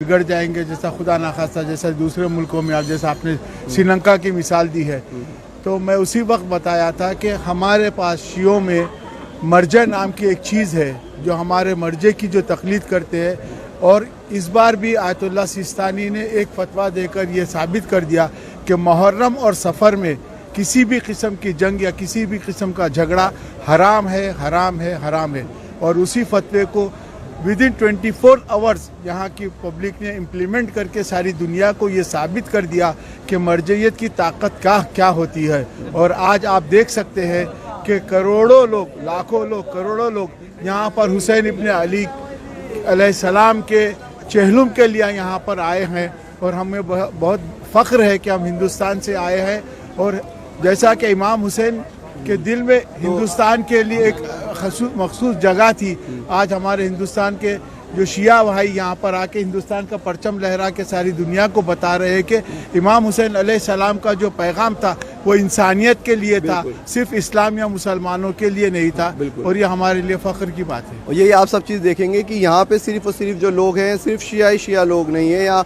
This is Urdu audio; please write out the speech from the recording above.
بگڑ جائیں گے، جیسا خدا نخواستہ جیسا دوسرے ملکوں میں جیسا آپ نے سری لنکا کی مثال دی ہے. تو میں اسی وقت بتایا تھا کہ ہمارے پاس شیعوں میں مرجع نام کی ایک چیز ہے جو ہمارے مرجع کی جو تقلید کرتے ہیں، اور اس بار بھی آیت اللہ سیستانی نے ایک فتویٰ دے کر یہ ثابت کر دیا کہ محرم اور سفر میں کسی بھی قسم کی جنگ یا کسی بھی قسم کا جھگڑا حرام ہے، حرام ہے، حرام ہے. اور اسی فتوے کو ودن 24 آورز یہاں کی پبلک نے امپلیمنٹ کر کے ساری دنیا کو یہ ثابت کر دیا کہ مرجعیت کی طاقت کیا ہوتی ہے. اور آج آپ دیکھ سکتے ہیں کہ کروڑوں لوگ، لاکھوں لوگ، کروڑوں لوگ یہاں پر حسین ابن علی علیہ السلام کے چہلم کے لیے یہاں پر آئے ہیں، اور ہمیں بہت فخر ہے کہ ہم ہندوستان سے آئے ہیں. اور جیسا کہ امام حسین کے دل میں ہندوستان کے لیے ایک مخصوص جگہ تھی، آج ہمارے ہندوستان کے جو شیعہ بھائی یہاں پر آ کے ہندوستان کا پرچم لہرا کے ساری دنیا کو بتا رہے ہیں کہ امام حسین علیہ السلام کا جو پیغام تھا وہ انسانیت کے لیے تھا، صرف اسلام یا مسلمانوں کے لیے نہیں تھا. اور یہ ہمارے لیے فخر کی بات ہے. اور یہی آپ سب چیز دیکھیں گے کہ یہاں پہ صرف اور صرف جو لوگ ہیں صرف شیعہ لوگ نہیں ہیں. یہاں